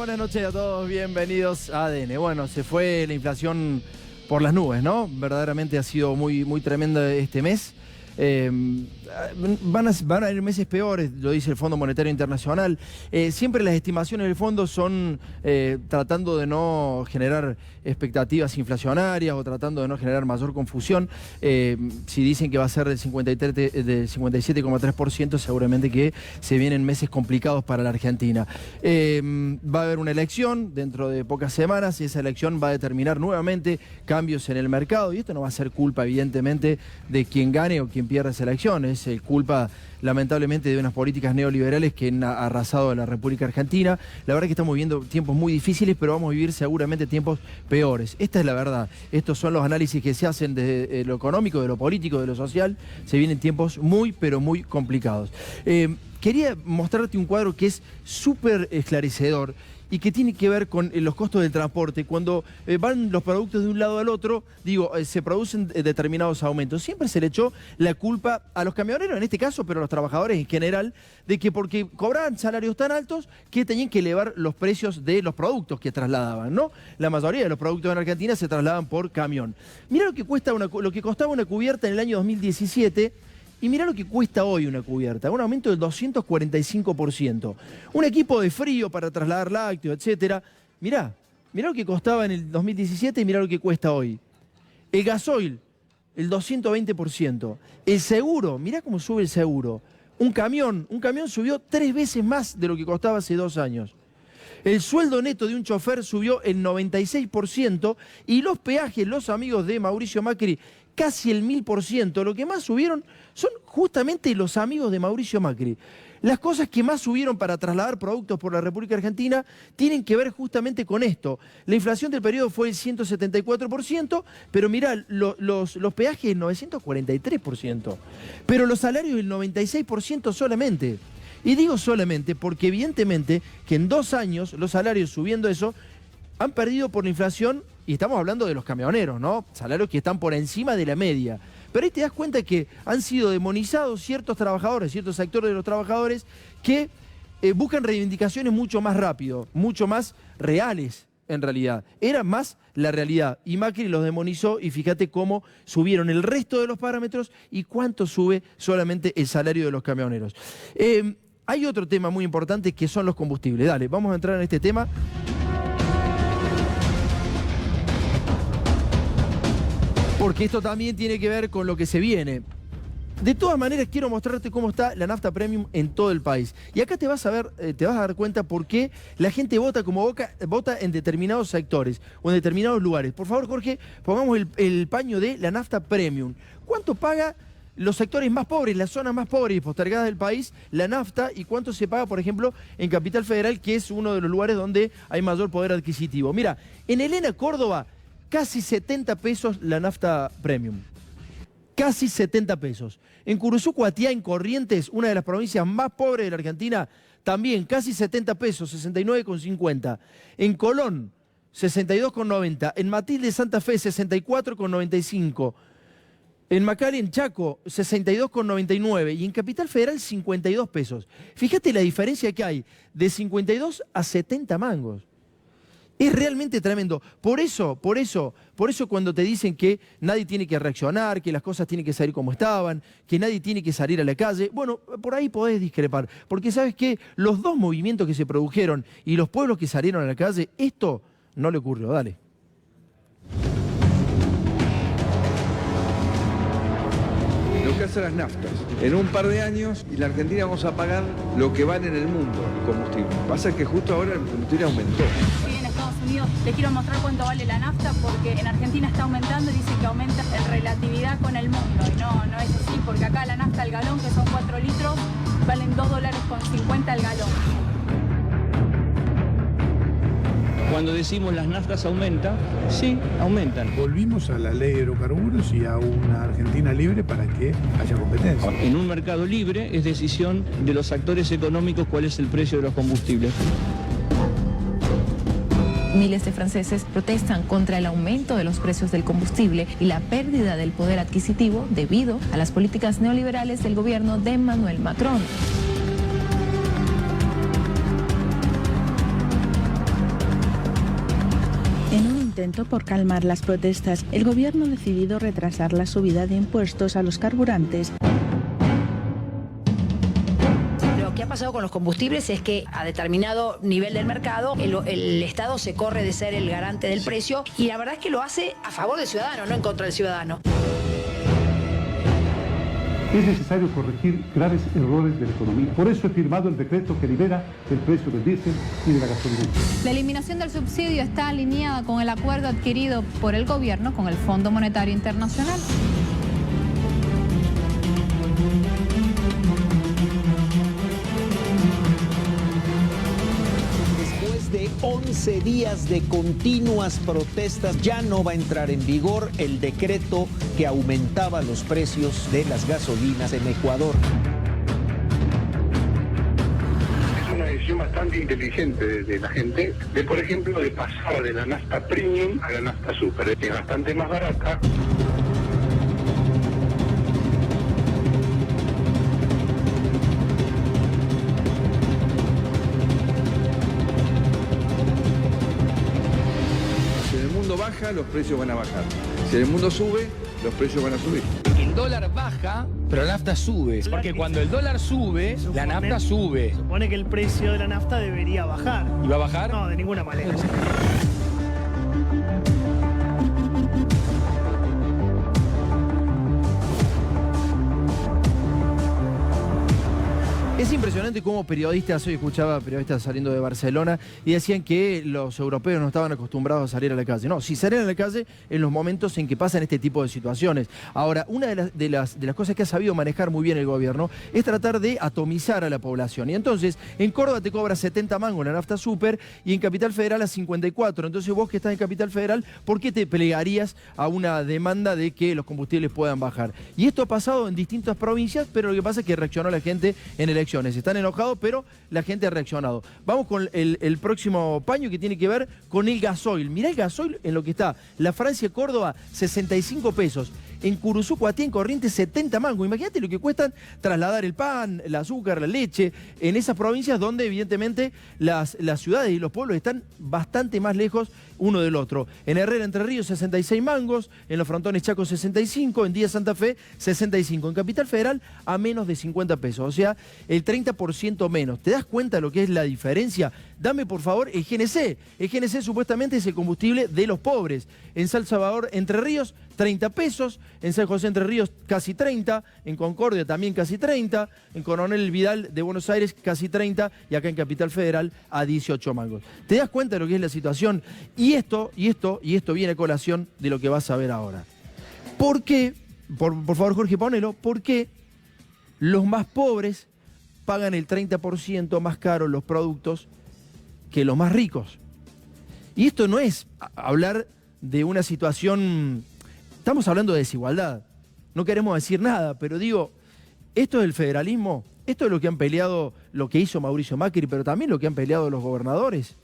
buenas noches a todos, bienvenidos a ADN. Bueno, se fue la inflación por las nubes, ¿no? Verdaderamente ha sido muy tremenda este mes. Van a haber meses peores, lo dice el Fondo Monetario Internacional. Siempre las estimaciones del fondo son tratando de no generar expectativas inflacionarias o tratando de no generar mayor confusión. Si dicen que va a ser del 57,3%, seguramente que se vienen meses complicados para la Argentina. Va a haber una elección dentro de pocas semanas y esa elección va a determinar nuevamente cambios en el mercado, y esto no va a ser culpa, evidentemente, de quien gane o quien pierda esa elección. Es culpa, lamentablemente, de unas políticas neoliberales que han arrasado a la República Argentina. La verdad que estamos viviendo tiempos muy difíciles, pero vamos a vivir seguramente tiempos peores. Esta es la verdad. Estos son los análisis que se hacen de lo económico, de lo político, de lo social. Se vienen tiempos pero muy complicados. Quería mostrarte un cuadro que es súper esclarecedor y que tiene que ver con los costos del transporte. Cuando van los productos de un lado al otro, se producen determinados aumentos. Siempre se le echó la culpa a los camioneros, en este caso, pero a los trabajadores en general, de que porque cobraban salarios tan altos que tenían que elevar los precios de los productos que trasladaban, ¿no? La mayoría de los productos en Argentina se trasladan por camión. Mirá lo que costaba una cubierta en el año 2017. Y mirá lo que cuesta hoy una cubierta, un aumento del 245%. Un equipo de frío para trasladar lácteos, etcétera. Mirá lo que costaba en el 2017 y mirá lo que cuesta hoy. El gasoil, el 220%. El seguro, mirá cómo sube el seguro. Un camión subió 3 veces más de lo que costaba hace 2 años. El sueldo neto de un chofer subió el 96% y los peajes, los amigos de Mauricio Macri, casi el 1000%. Lo que más subieron son justamente los amigos de Mauricio Macri. Las cosas que más subieron para trasladar productos por la República Argentina tienen que ver justamente con esto. La inflación del periodo fue el 174%, pero mirá, los peajes el 943%. Pero los salarios el 96% solamente. Y digo solamente porque evidentemente que en 2 años los salarios subiendo eso han perdido por la inflación, y estamos hablando de los camioneros, ¿no? Salarios que están por encima de la media. Pero ahí te das cuenta que han sido demonizados ciertos trabajadores, ciertos sectores de los trabajadores que buscan reivindicaciones mucho más rápido, mucho más reales en realidad. Era más la realidad. Y Macri los demonizó y fíjate cómo subieron el resto de los parámetros y cuánto sube solamente el salario de los camioneros. Hay otro tema muy importante que son los combustibles. Dale, vamos a entrar en este tema. Porque esto también tiene que ver con lo que se viene. De todas maneras, quiero mostrarte cómo está la nafta premium en todo el país. Y acá te vas a dar cuenta por qué la gente vota vota en determinados sectores o en determinados lugares. Por favor, Jorge, pongamos el paño de la nafta premium. ¿Cuánto paga los sectores más pobres, las zonas más pobres y postergadas del país, la nafta, y cuánto se paga, por ejemplo, en Capital Federal, que es uno de los lugares donde hay mayor poder adquisitivo? Mira, en Elena, Córdoba, casi 70 pesos la nafta premium. Casi 70 pesos. En Curuzú, Cuatiá, en Corrientes, una de las provincias más pobres de la Argentina, también casi 70 pesos, 69,50. En Colón, 62,90. En Matilde, Santa Fe, 64,95. En Macalén, en Chaco, 62,99. Y en Capital Federal, 52 pesos. Fíjate la diferencia que hay, de 52 a 70 mangos. Es realmente tremendo. Por eso cuando te dicen que nadie tiene que reaccionar, que las cosas tienen que salir como estaban, que nadie tiene que salir a la calle, bueno, por ahí podés discrepar. Porque ¿sabes qué? Los 2 movimientos que se produjeron y los pueblos que salieron a la calle, esto no le ocurrió. Dale. Lo que hacen las naftas. En un par de años, y la Argentina vamos a pagar lo que vale en el mundo el combustible. Pasa que justo ahora el combustible aumentó. En Estados Unidos les quiero mostrar cuánto vale la nafta, porque en Argentina está aumentando y dicen que aumenta en relatividad con el mundo. Y no es así, porque acá la nafta al galón, que son 4 litros, valen $2,50 al galón. Cuando decimos las naftas aumentan, sí, aumentan. Volvimos a la ley de hidrocarburos y a una Argentina libre para que haya competencia. En un mercado libre es decisión de los actores económicos cuál es el precio de los combustibles. Miles de franceses protestan contra el aumento de los precios del combustible y la pérdida del poder adquisitivo debido a las políticas neoliberales del gobierno de Emmanuel Macron. intento por calmar las protestas. El gobierno ha decidido retrasar la subida de impuestos a los carburantes. Lo que ha pasado con los combustibles es que a determinado nivel del mercado el Estado se corre de ser el garante del precio y la verdad es que lo hace a favor del ciudadano, no en contra del ciudadano. Es necesario corregir graves errores de la economía. Por eso he firmado el decreto que libera el precio del diésel y de la gasolina. La eliminación del subsidio está alineada con el acuerdo adquirido por el gobierno con el Fondo Monetario Internacional. De 11 días de continuas protestas, ya no va a entrar en vigor el decreto que aumentaba los precios de las gasolinas en Ecuador. Es una decisión bastante inteligente de la gente, por ejemplo, de pasar de la nafta premium a la nafta super, que es bastante más barata. Baja, los precios van a bajar. Si el mundo sube, los precios van a subir. El dólar baja, pero la nafta sube. Porque cuando el dólar sube, la nafta sube. Supone que el precio de la nafta debería bajar. ¿Y va a bajar? No, de ninguna manera. Es impresionante cómo periodistas, hoy escuchaba periodistas saliendo de Barcelona y decían que los europeos no estaban acostumbrados a salir a la calle. No, si salen a la calle en los momentos en que pasan este tipo de situaciones. Ahora, una de las cosas que ha sabido manejar muy bien el gobierno es tratar de atomizar a la población. Y entonces, en Córdoba te cobra 70 mangos la nafta super y en Capital Federal a 54. Entonces vos que estás en Capital Federal, ¿por qué te plegarías a una demanda de que los combustibles puedan bajar? Y esto ha pasado en distintas provincias, pero lo que pasa es que reaccionó la gente en elecciones. Están enojados, pero la gente ha reaccionado. Vamos con el próximo paño que tiene que ver con el gasoil. Mirá el gasoil en lo que está. La Francia-Córdoba, 65 pesos. En Curuzú, Cuatí, en Corrientes, 70 mangos. Imagínate lo que cuestan trasladar el pan, el azúcar, la leche, en esas provincias donde evidentemente las ciudades y los pueblos están bastante más lejos uno del otro. En Herrera, Entre Ríos, 66 mangos, en los Frontones Chaco, 65, en Díaz Santa Fe, 65. En Capital Federal, a menos de 50 pesos, o sea, el 30% menos. ¿Te das cuenta de lo que es la diferencia? Dame, por favor, el GNC. El GNC supuestamente es el combustible de los pobres. En San Salvador, Entre Ríos, 30 pesos. En San José, Entre Ríos, casi 30. En Concordia, también casi 30. En Coronel Vidal de Buenos Aires, casi 30. Y acá en Capital Federal, a 18 mangos. ¿Te das cuenta de lo que es la situación? Y esto viene a colación de lo que vas a ver ahora. ¿Por qué? Por favor, Jorge, ponelo. ¿Por qué los más pobres pagan el 30% más caro los productos que los más ricos? Y esto no es hablar de una situación... Estamos hablando de desigualdad. No queremos decir nada, pero digo, esto es el federalismo, esto es lo que han peleado, lo que hizo Mauricio Macri, pero también lo que han peleado los gobernadores.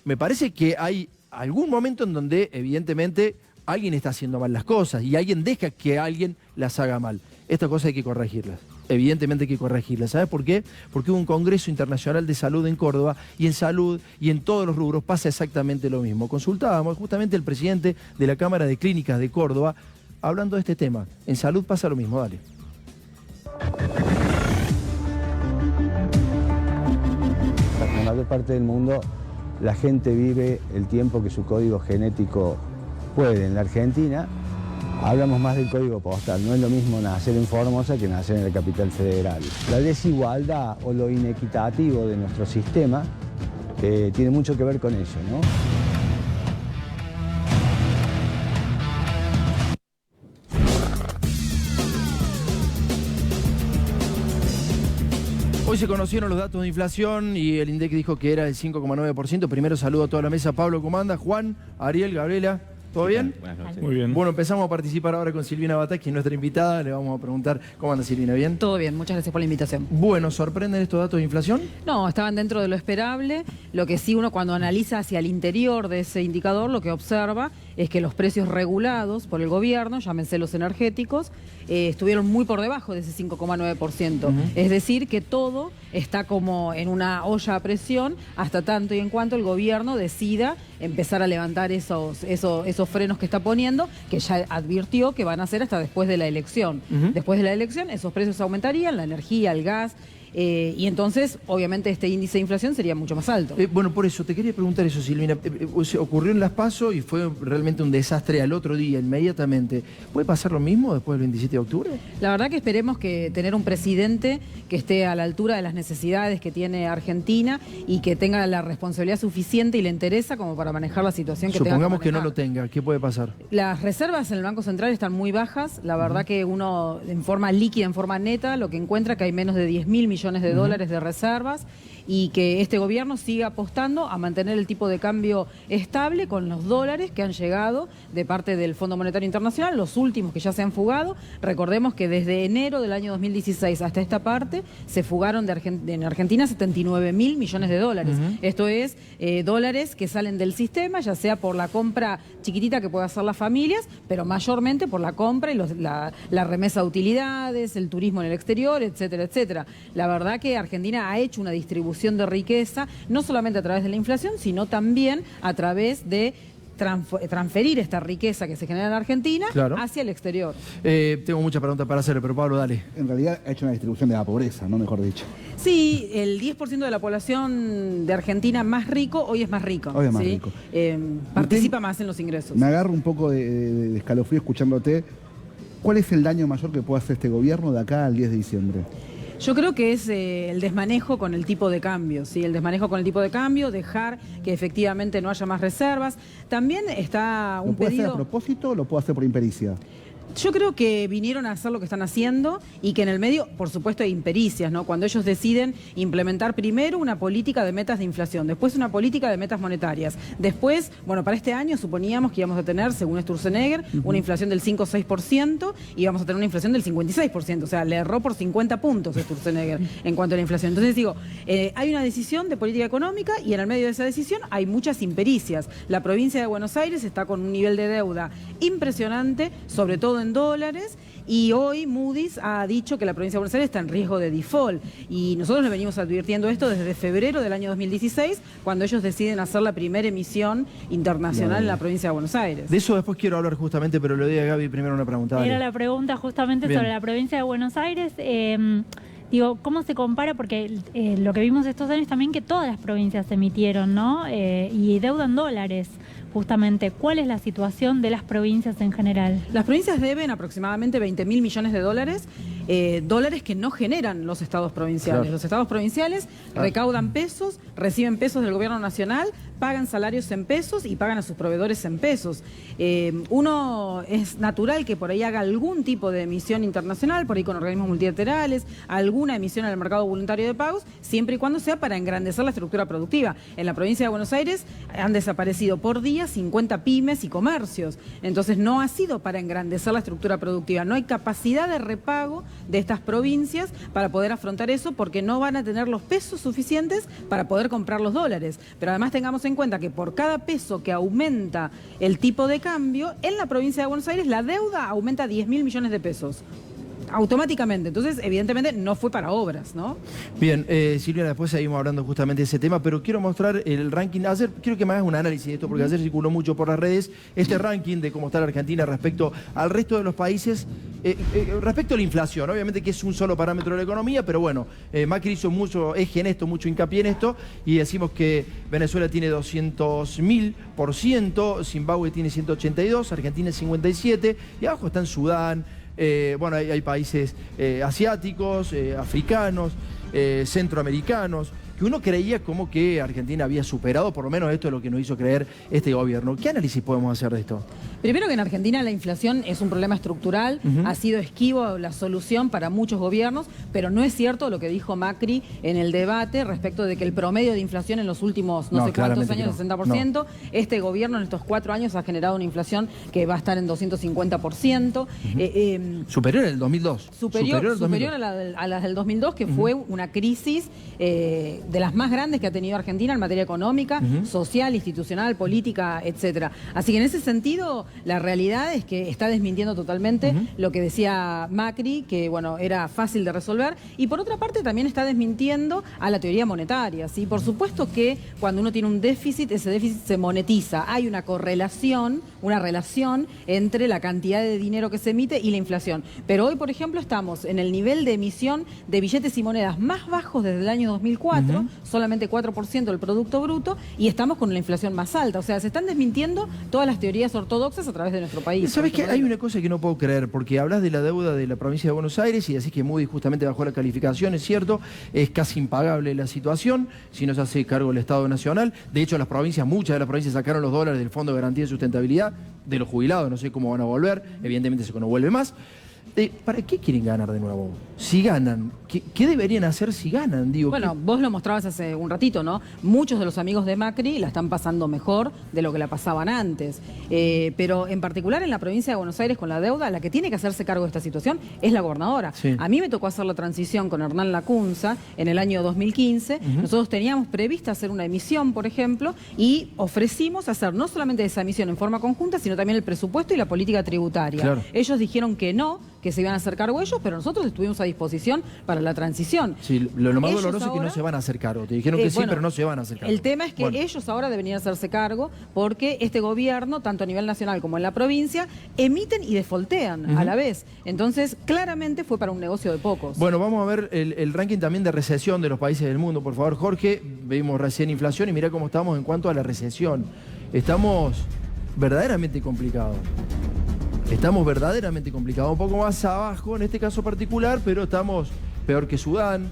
Me parece que hay algún momento en donde, evidentemente, alguien está haciendo mal las cosas y alguien deja que alguien las haga mal. Estas cosas hay que corregirlas. Evidentemente hay que corregirlas. ¿Sabes por qué? Porque hubo un Congreso Internacional de Salud en Córdoba y en salud y en todos los rubros pasa exactamente lo mismo. Consultábamos justamente el presidente de la Cámara de Clínicas de Córdoba hablando de este tema. En salud pasa lo mismo. Dale. En la mayor parte del mundo la gente vive el tiempo que su código genético puede. En la Argentina hablamos más del código postal. No es lo mismo nacer en Formosa que nacer en la capital federal. La desigualdad o lo inequitativo de nuestro sistema tiene mucho que ver con eso, ¿no? Hoy se conocieron los datos de inflación y el INDEC dijo que era el 5,9%. Primero saludo a toda la mesa. Pablo, ¿cómo anda? Juan, Ariel, Gabriela, ¿todo bien? Buenas noches. Muy bien. Bueno, empezamos a participar ahora con Silvina Bataki, que es nuestra invitada. Le vamos a preguntar, ¿cómo anda Silvina? ¿Bien? Todo bien, muchas gracias por la invitación. Bueno, ¿sorprenden estos datos de inflación? No, estaban dentro de lo esperable. Lo que sí uno cuando analiza hacia el interior de ese indicador, lo que observa es que los precios regulados por el gobierno, llámense los energéticos, estuvieron muy por debajo de ese 5,9%. Es decir, que todo está como en una olla a presión hasta tanto y en cuanto el gobierno decida empezar a levantar esos frenos que está poniendo, que ya advirtió que van a hacer hasta después de la elección. Después de la elección esos precios aumentarían, la energía, el gas, y entonces, obviamente, este índice de inflación sería mucho más alto. Bueno, por eso, te quería preguntar eso, Silvina. Ocurrió en Las PASO y fue realmente un desastre al otro día, inmediatamente. ¿Puede pasar lo mismo después del 27 de octubre? La verdad que esperemos que tener un presidente que esté a la altura de las necesidades que tiene Argentina y que tenga la responsabilidad suficiente y le interesa como para manejar la situación que tenga que manejar. Supongamos que no lo tenga, ¿qué puede pasar? Las reservas en el Banco Central están muy bajas. La verdad que uno, en forma líquida, en forma neta, lo que encuentra que hay menos de 10.000 millones de dólares de reservas y que este gobierno siga apostando a mantener el tipo de cambio estable con los dólares que han llegado de parte del Fondo Monetario Internacional, los últimos que ya se han fugado. Recordemos que desde enero del año 2016 hasta esta parte se fugaron en Argentina 79.000 millones de dólares. Esto es dólares que salen del sistema, ya sea por la compra chiquitita que pueden hacer las familias, pero mayormente por la compra y la remesa de utilidades, el turismo en el exterior, etcétera, etcétera. La verdad que Argentina ha hecho una distribución de riqueza, no solamente a través de la inflación, sino también a través de transferir esta riqueza que se genera en Argentina hacia el exterior. Tengo muchas preguntas para hacer, pero Pablo, dale. En realidad ha hecho una distribución de la pobreza, ¿no? Mejor dicho. Sí, el 10% de la población de Argentina más rico hoy es más rico. Hoy es más rico. Participa más en los ingresos. Me agarro un poco de escalofrío escuchándote. ¿Cuál es el daño mayor que puede hacer este gobierno de acá al 10 de diciembre? Yo creo que es el desmanejo con el tipo de cambio, ¿sí? El desmanejo con el tipo de cambio, dejar que efectivamente no haya más reservas. También está un pedido... ¿Lo puede hacer a propósito o lo puede hacer por impericia? Yo creo que vinieron a hacer lo que están haciendo y que en el medio, por supuesto, hay impericias, ¿no? Cuando ellos deciden implementar primero una política de metas de inflación, después una política de metas monetarias, después, bueno, para este año suponíamos que íbamos a tener, según Sturzenegger, una inflación del 5 o 6% y íbamos a tener una inflación del 56%, o sea, le erró por 50 puntos Sturzenegger en cuanto a la inflación. Entonces digo, hay una decisión de política económica y en el medio de esa decisión hay muchas impericias. La provincia de Buenos Aires está con un nivel de deuda impresionante, sobre todo en dólares, y hoy Moody's ha dicho que la provincia de Buenos Aires está en riesgo de default y nosotros le venimos advirtiendo esto desde febrero del año 2016 cuando ellos deciden hacer la primera emisión internacional en la provincia de Buenos Aires. De eso después quiero hablar justamente, pero le doy a Gaby primero una pregunta. Era la pregunta justamente sobre la provincia de Buenos Aires. Digo, ¿cómo se compara? Porque lo que vimos estos años también que todas las provincias emitieron, ¿no? Y deuda en dólares. Justamente, ¿cuál es la situación de las provincias en general? Las provincias deben aproximadamente 20.000 millones de dólares, dólares que no generan los estados provinciales. Claro. Los estados provinciales recaudan pesos, reciben pesos del gobierno nacional, pagan salarios en pesos y pagan a sus proveedores en pesos. Uno es natural que por ahí haga algún tipo de emisión internacional, por ahí con organismos multilaterales, alguna emisión en el mercado voluntario de pagos, siempre y cuando sea para engrandecer la estructura productiva. En la provincia de Buenos Aires han desaparecido por día 50 pymes y comercios. Entonces no ha sido para engrandecer la estructura productiva. No hay capacidad de repago de estas provincias para poder afrontar eso porque no van a tener los pesos suficientes para poder comprar los dólares. Pero además tengamos en cuenta que por cada peso que aumenta el tipo de cambio, en la provincia de Buenos Aires la deuda aumenta 10.000 millones de pesos. Automáticamente, entonces evidentemente no fue para obras, ¿no? Bien, Silvia, después seguimos hablando justamente de ese tema, pero quiero mostrar el ranking. Ayer quiero que me hagas un análisis de esto, porque ayer circuló mucho por las redes este ranking de cómo está la Argentina respecto al resto de los países, respecto a la inflación. Obviamente que es un solo parámetro de la economía, pero bueno, Macri hizo mucho eje en esto, mucho hincapié en esto, y decimos que Venezuela tiene 200.000%, Zimbabue tiene 182%, Argentina 57%, y abajo están Sudán. Bueno, hay países asiáticos, africanos, centroamericanos, que uno creía como que Argentina había superado, por lo menos esto es lo que nos hizo creer este gobierno. ¿Qué análisis podemos hacer de esto? Primero que en Argentina la inflación es un problema estructural, ha sido esquivo la solución para muchos gobiernos, pero no es cierto lo que dijo Macri en el debate respecto de que el promedio de inflación en los últimos no sé cuántos años, 60%, no. Este gobierno en estos 4 años ha generado una inflación que va a estar en 250%. Superior al 2002. Superior a la del 2002, que fue una crisis de las más grandes que ha tenido Argentina en materia económica, social, institucional, política, etcétera. Así que en ese sentido, la realidad es que está desmintiendo totalmente lo que decía Macri, que bueno, era fácil de resolver, y por otra parte también está desmintiendo a la teoría monetaria, ¿sí? Por supuesto que cuando uno tiene un déficit, ese déficit se monetiza. Hay una correlación, una relación entre la cantidad de dinero que se emite y la inflación. Pero hoy, por ejemplo, estamos en el nivel de emisión de billetes y monedas más bajos desde el año 2004, solamente 4% del Producto Bruto, y estamos con la inflación más alta. O sea, se están desmintiendo todas las teorías ortodoxas a través de nuestro país. ¿Sabes qué? Hay una cosa que no puedo creer, porque hablas de la deuda de la provincia de Buenos Aires y decís que Moody's justamente bajó la calificación, es cierto, es casi impagable la situación, si no se hace cargo el Estado Nacional. De hecho, las provincias, muchas de las provincias sacaron los dólares del Fondo de Garantía de Sustentabilidad, de los jubilados, no sé cómo van a volver, evidentemente eso no vuelve más. ¿Para qué quieren ganar de nuevo? Si ganan, ¿qué deberían hacer si ganan? Digo, bueno, vos lo mostrabas hace un ratito, ¿no? Muchos de los amigos de Macri la están pasando mejor de lo que la pasaban antes. Pero en particular en la provincia de Buenos Aires con la deuda, la que tiene que hacerse cargo de esta situación es la gobernadora. Sí. A mí me tocó hacer la transición con Hernán Lacunza en el año 2015. Nosotros teníamos prevista hacer una emisión, por ejemplo, y ofrecimos hacer no solamente esa emisión en forma conjunta, sino también el presupuesto y la política tributaria. Claro. Ellos dijeron que no, que se iban a hacer cargo ellos, pero nosotros estuvimos a disposición para la transición. Sí, lo más doloroso es que no se van a hacer cargo. Te dijeron que sí, pero no se van a hacer cargo. El tema es que ellos ahora deberían hacerse cargo porque este gobierno, tanto a nivel nacional como en la provincia, emiten y defoltean a la vez. Entonces, claramente fue para un negocio de pocos. Bueno, vamos a ver el ranking también de recesión de los países del mundo. Por favor, Jorge, vimos recién inflación y mirá cómo estamos en cuanto a la recesión. Estamos verdaderamente complicados. Estamos verdaderamente complicados, un poco más abajo en este caso particular, pero estamos peor que Sudán,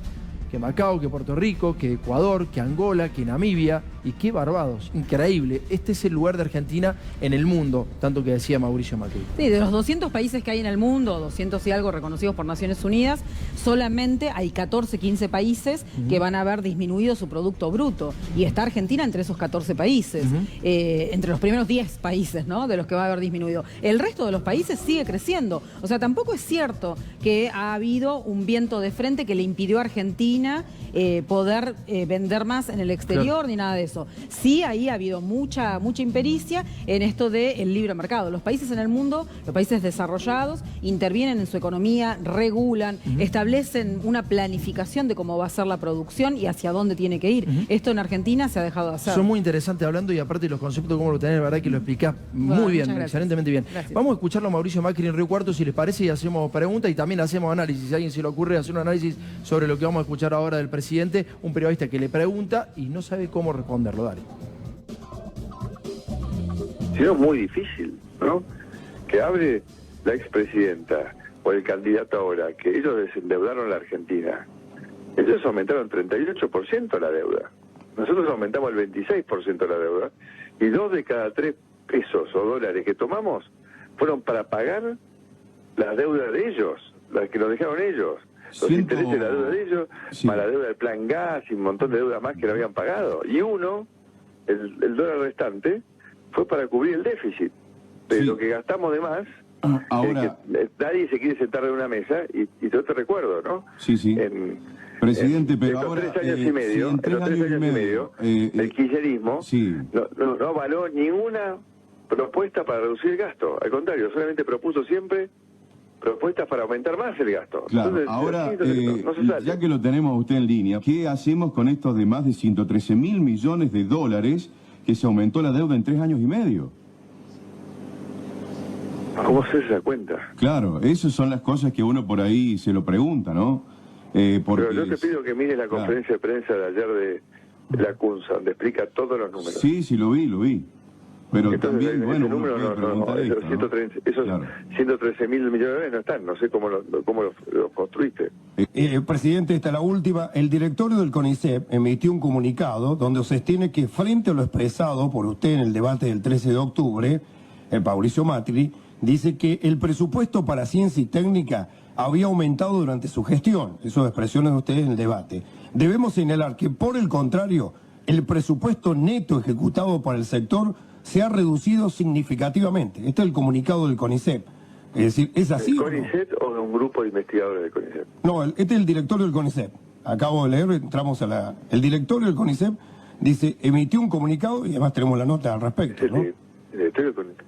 que Macao, que Puerto Rico, que Ecuador, que Angola, que Namibia y que Barbados. Increíble. Este es el lugar de Argentina en el mundo, tanto que decía Mauricio Macri. Sí, de los 200 países que hay en el mundo, 200 y algo reconocidos por Naciones Unidas, solamente hay 14, 15 países que van a haber disminuido su Producto Bruto. Y está Argentina entre esos 14 países, entre los primeros 10 países, ¿no?, de los que va a haber disminuido. El resto de los países sigue creciendo. O sea, tampoco es cierto que ha habido un viento de frente que le impidió a Argentina poder vender más en el exterior, ni nada de eso. Sí, ahí ha habido mucha impericia en esto del libre mercado. Los países en el mundo, los países desarrollados, intervienen en su economía, regulan, establecen una planificación de cómo va a ser la producción y hacia dónde tiene que ir. Esto en Argentina se ha dejado de hacer. Son muy interesantes hablando y aparte los conceptos cómo lo tenés, la verdad que lo explicás muy bien, excelentemente bien. Gracias. Vamos a escucharlo a Mauricio Macri en Río Cuarto, si les parece, y hacemos preguntas y también hacemos análisis. Si a alguien se le ocurre hacer un análisis sobre lo que vamos a escuchar ahora del presidente, un periodista que le pregunta y no sabe cómo responderlo. Dale. Si no, es muy difícil, ¿no? Que hable la expresidenta o el candidato ahora, que ellos desendeudaron la Argentina. Ellos aumentaron 38% la deuda. Nosotros aumentamos el 26% la deuda. Y 2 de cada 3 pesos o dólares que tomamos fueron para pagar las deudas de ellos, las que nos dejaron ellos. Los intereses de la deuda de ellos, más la deuda del plan gas y un montón de deudas más que no habían pagado. Y el dólar restante, fue para cubrir el déficit. De lo que gastamos de más, ahora nadie se quiere sentar en una mesa, y yo te recuerdo, ¿no? Sí, sí. Presidente, pero ahora... En los 3 años y medio, el kirchnerismo no avaló ninguna propuesta para reducir el gasto. Al contrario, solamente propuso siempre propuestas para aumentar más el gasto. Claro. Entonces, ahora, ya que lo tenemos a usted en línea, ¿qué hacemos con estos de más de 113.000 millones de dólares que se aumentó la deuda en 3 años y medio? ¿Cómo se da cuenta? Claro, esas son las cosas que uno por ahí se lo pregunta, ¿no? Pero yo te pido que mires la conferencia de prensa de ayer de Lacunza, donde explica todos los números. Sí, lo vi. Pero entonces, también, bueno, esos 113.000 millones de dólares no están, no sé cómo los construiste. Presidente, esta es la última. El directorio del CONICET emitió un comunicado donde sostiene que frente a lo expresado por usted en el debate del 13 de octubre, el Mauricio Macri, dice que el presupuesto para ciencia y técnica había aumentado durante su gestión. Esas expresiones de ustedes en el debate. Debemos señalar que, por el contrario, el presupuesto neto ejecutado para el sector se ha reducido significativamente. Este es el comunicado del CONICET. Es decir, ¿es así? ¿El CONICET o de un grupo de investigadores del CONICET? No, este es el directorio del CONICET. acabo de leer, entramos a el directorio del CONICET, dice, emitió un comunicado, y además tenemos la nota al respecto, ¿no? ¿El directorio del CONICET?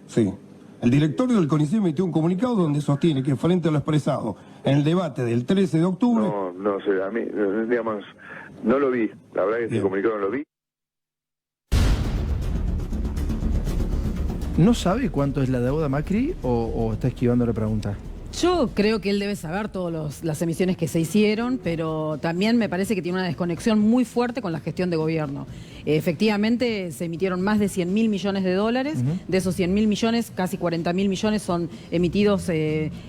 Sí. El directorio del CONICET emitió un comunicado donde sostiene que frente a lo expresado en el debate del 13 de octubre... No sé, a mí, digamos, no lo vi. La verdad que ese comunicado no lo vi. ¿No sabe cuánto es la deuda Macri o está esquivando la pregunta? Yo creo que él debe saber todas las emisiones que se hicieron, pero también me parece que tiene una desconexión muy fuerte con la gestión de gobierno. Efectivamente, se emitieron más de 100.000 millones de dólares. De esos 100.000 millones, casi 40.000 millones son emitidos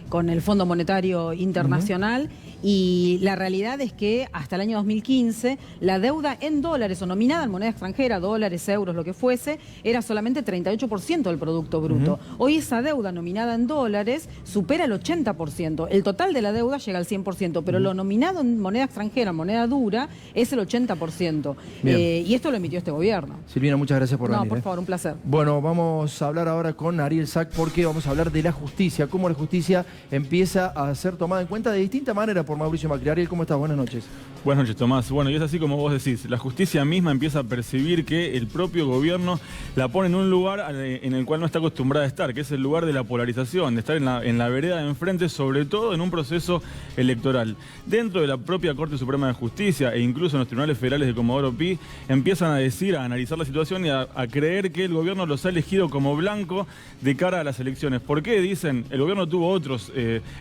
con el Fondo Monetario Internacional. Y la realidad es que hasta el año 2015 la deuda en dólares o nominada en moneda extranjera, dólares, euros, lo que fuese, era solamente 38% del Producto Bruto. Hoy esa deuda nominada en dólares supera el 80%. El total de la deuda llega al 100%, pero lo nominado en moneda extranjera, moneda dura, es el 80%. Y esto lo emitió este gobierno. Silvina, muchas gracias por venir. No, por favor, un placer. Bueno, vamos a hablar ahora con Ariel Sack porque vamos a hablar de la justicia, cómo la justicia empieza a ser tomada en cuenta de distinta manera por Mauricio Macri. Ariel, ¿cómo estás? Buenas noches. Buenas noches, Tomás. Bueno, y es así como vos decís, la justicia misma empieza a percibir que el propio gobierno la pone en un lugar en el cual no está acostumbrada a estar, que es el lugar de la polarización, de estar en la vereda de enfrente, sobre todo en un proceso electoral. Dentro de la propia Corte Suprema de Justicia e incluso en los tribunales federales de Comodoro Pi, empiezan a decir, a analizar la situación y a creer que el gobierno los ha elegido como blanco de cara a las elecciones. ¿Por qué? Dicen, el gobierno tuvo otros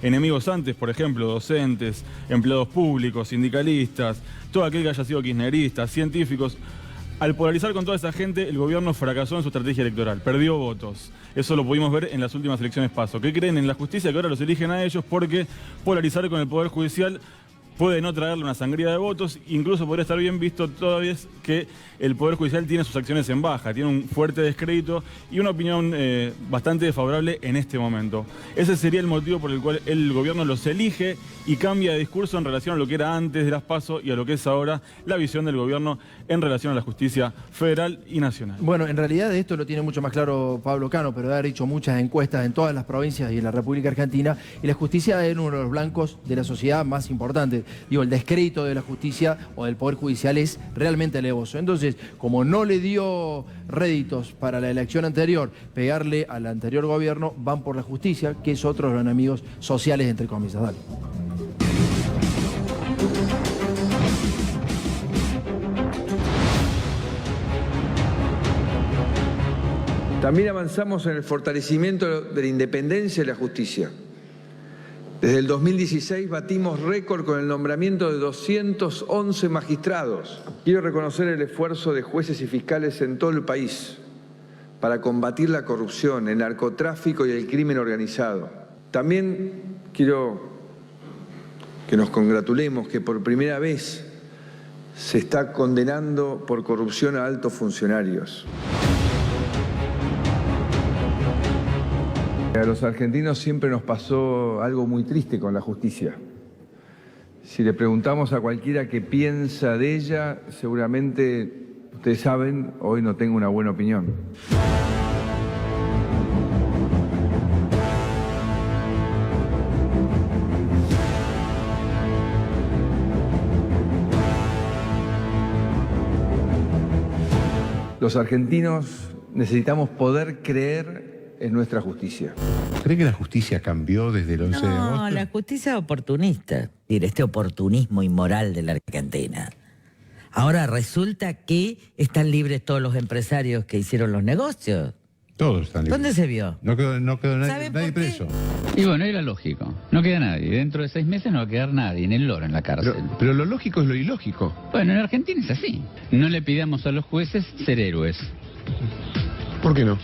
enemigos antes, por ejemplo, docentes, empleados públicos, sindicalistas, todo aquel que haya sido kirchnerista, científicos. Al polarizar con toda esa gente, el gobierno fracasó en su estrategia electoral, perdió votos. Eso lo pudimos ver en las últimas elecciones PASO. ¿Qué creen en la justicia? Que ahora los eligen a ellos porque polarizar con el Poder Judicial puede no traerle una sangría de votos, incluso podría estar bien visto todavía que el Poder Judicial tiene sus acciones en baja, tiene un fuerte descrédito y una opinión bastante desfavorable en este momento. Ese sería el motivo por el cual el gobierno los elige y cambia de discurso en relación a lo que era antes de las PASO y a lo que es ahora la visión del gobierno en relación a la justicia federal y nacional. Bueno, en realidad esto lo tiene mucho más claro Pablo Cano, pero ha hecho muchas encuestas en todas las provincias y en la República Argentina, y la justicia es uno de los blancos de la sociedad más importantes. Digo, el descrédito de la justicia o del Poder Judicial es realmente alevoso. Entonces, como no le dio réditos para la elección anterior, pegarle al anterior gobierno, van por la justicia, que es otro de los enemigos sociales, entre comillas. Dale. También avanzamos en el fortalecimiento de la independencia de la justicia. Desde el 2016 batimos récord con el nombramiento de 211 magistrados. Quiero reconocer el esfuerzo de jueces y fiscales en todo el país para combatir la corrupción, el narcotráfico y el crimen organizado. También quiero que nos congratulemos que por primera vez se está condenando por corrupción a altos funcionarios. A los argentinos siempre nos pasó algo muy triste con la justicia. Si le preguntamos a cualquiera qué piensa de ella, seguramente, ustedes saben, hoy no tengo una buena opinión. Los argentinos necesitamos poder creer en nuestra justicia. ¿Cree que la justicia cambió desde el 11 de agosto? No, la justicia oportunista. Este oportunismo inmoral de la Argentina. Ahora resulta que están libres todos los empresarios que hicieron los negocios. Todos están libres. ¿Dónde se vio? No quedó nadie preso. Y bueno, era lógico. No queda nadie. Dentro de 6 meses no va a quedar nadie, ni el loro en la cárcel. Pero lo lógico es lo ilógico. Bueno, en Argentina es así. No le pidamos a los jueces ser héroes. ¿Por qué no?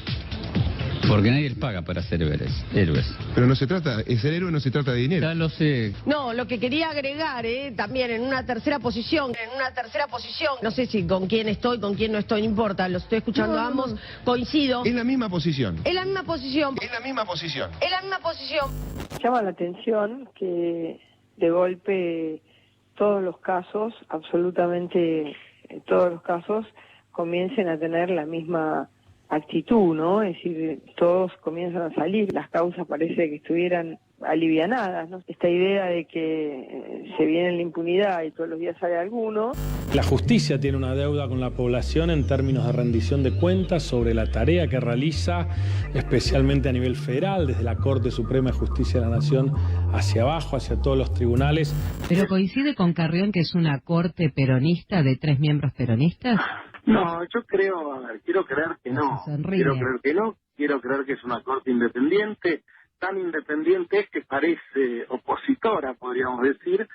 Porque nadie les paga para ser héroes. Pero no se trata, ser héroe no se trata de dinero. Ya lo sé. No, lo que quería agregar, también en una tercera posición, no sé si con quién estoy, con quién no estoy, no importa, los estoy escuchando a ambos, coincido. Es la misma posición. Es la misma posición. Llama la atención que de golpe todos los casos, absolutamente todos los casos, comiencen a tener la misma actitud, ¿no? Es decir, todos comienzan a salir, las causas parece que estuvieran alivianadas, ¿no? Esta idea de que se viene la impunidad y todos los días sale alguno. La justicia tiene una deuda con la población en términos de rendición de cuentas sobre la tarea que realiza, especialmente a nivel federal, desde la Corte Suprema de Justicia de la Nación hacia abajo, hacia todos los tribunales. ¿Pero coincide con Carrión que es una corte peronista de 3 miembros peronistas? No, yo creo, a ver, quiero creer que no. Quiero creer que no, quiero creer que es una corte independiente. Tan independiente es que parece opositora, podríamos decir.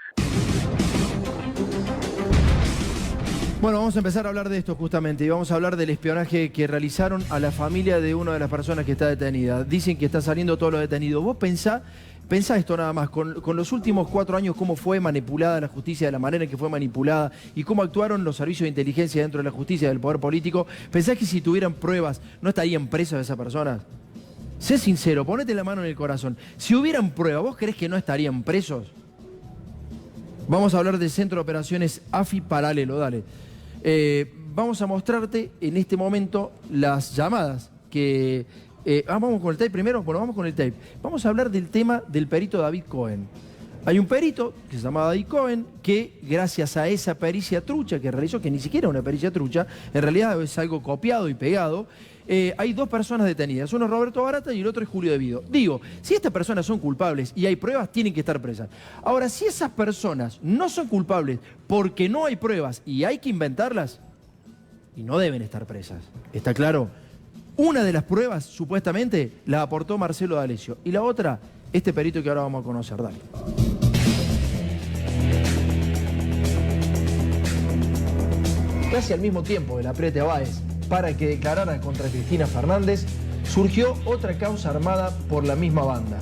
Bueno, vamos a empezar a hablar de esto justamente y vamos a hablar del espionaje que realizaron a la familia de una de las personas que está detenida. Dicen que está saliendo todos los detenidos. Vos pensá esto nada más, con los últimos 4 años cómo fue manipulada la justicia, de la manera en que fue manipulada y cómo actuaron los servicios de inteligencia dentro de la justicia, del poder político. ¿Pensás que si tuvieran pruebas no estarían presos esas personas? Sé sincero, ponete la mano en el corazón. Si hubieran pruebas, ¿vos creés que no estarían presos? Vamos a hablar del Centro de Operaciones AFI Paralelo, dale. Vamos a mostrarte en este momento las llamadas que... vamos con el tape primero. Bueno, vamos con el tape. Vamos a hablar del tema del perito David Cohen. Hay un perito que se llama David Cohen que gracias a esa pericia trucha que realizó, que ni siquiera es una pericia trucha, en realidad es algo copiado y pegado, hay 2 personas detenidas. Uno es Roberto Barata y el otro es Julio Devido. Digo, si estas personas son culpables y hay pruebas, tienen que estar presas. Ahora, si esas personas no son culpables porque no hay pruebas y hay que inventarlas, y no deben estar presas, ¿está claro? Una de las pruebas, supuestamente, la aportó Marcelo D'Alessio. Y la otra, este perito que ahora vamos a conocer. Dale. Casi al mismo tiempo del apriete a Báez para que declarara contra Cristina Fernández, surgió otra causa armada por la misma banda,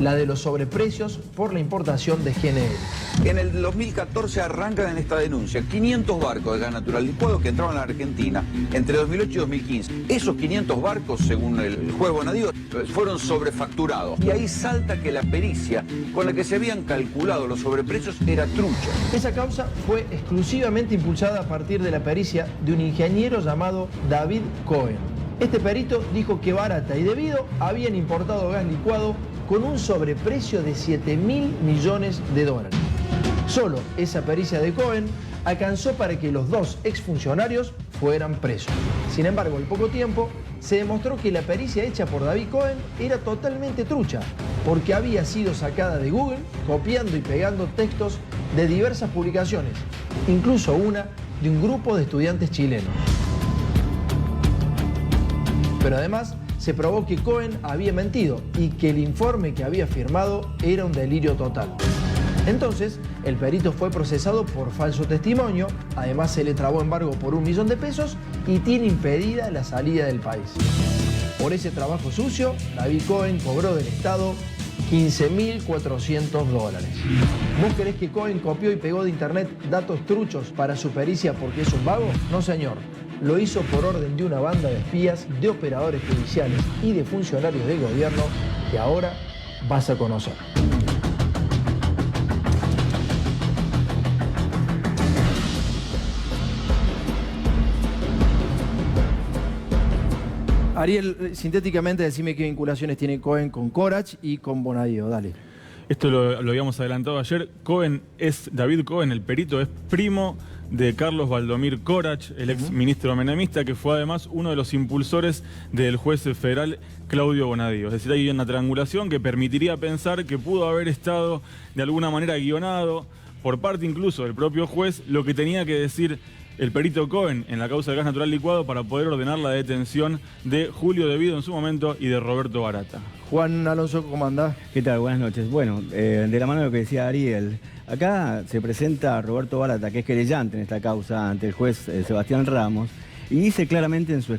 la de los sobreprecios por la importación de GNL. En el 2014 arrancan en esta denuncia 500 barcos de gas natural licuado que entraban a la Argentina entre 2008 y 2015. Esos 500 barcos, según el juez Bonadío, fueron sobrefacturados. Y ahí salta que la pericia con la que se habían calculado los sobreprecios era trucha. Esa causa fue exclusivamente impulsada a partir de la pericia de un ingeniero llamado David Cohen. Este perito dijo que Barata y Devido habían importado gas licuado con un sobreprecio de 7.000 millones de dólares. Solo esa pericia de Cohen alcanzó para que los 2 exfuncionarios fueran presos. Sin embargo, al poco tiempo se demostró que la pericia hecha por David Cohen era totalmente trucha, porque había sido sacada de Google copiando y pegando textos de diversas publicaciones, incluso una de un grupo de estudiantes chilenos. Pero además se probó que Cohen había mentido y que el informe que había firmado era un delirio total. Entonces, el perito fue procesado por falso testimonio, además se le trabó embargo por $1 millón y tiene impedida la salida del país. Por ese trabajo sucio, David Cohen cobró del Estado $15.400. ¿Vos creés que Cohen copió y pegó de internet datos truchos para su pericia porque es un vago? No, señor. Lo hizo por orden de una banda de espías, de operadores judiciales y de funcionarios del gobierno que ahora vas a conocer. Ariel, sintéticamente decime qué vinculaciones tiene Cohen con Corach y con Bonadío, dale. Esto lo habíamos adelantado ayer. David Cohen, el perito, es primo de Carlos Valdomir Corach, el ex ministro menemista, que fue además uno de los impulsores del juez federal Claudio Bonadío. Es decir, hay una triangulación que permitiría pensar que pudo haber estado de alguna manera guionado por parte incluso del propio juez lo que tenía que decir el perito Cohen en la causa del gas natural licuado para poder ordenar la detención de Julio Devido en su momento y de Roberto Barata. Juan Alonso, ¿cómo andás? ¿Qué tal? Buenas noches. Bueno, de la mano de lo que decía Ariel, acá se presenta Roberto Barata, que es querellante en esta causa ante el juez Sebastián Ramos, y dice claramente en su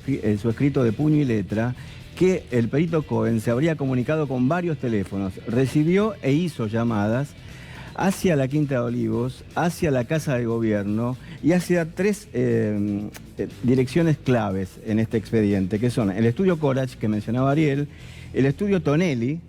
escrito de puño y letra que el perito Cohen se habría comunicado con varios teléfonos, recibió e hizo llamadas hacia la Quinta de Olivos, hacia la Casa de Gobierno y hacia 3 direcciones claves en este expediente, que son el estudio Corach, que mencionaba Ariel, el estudio Tonelli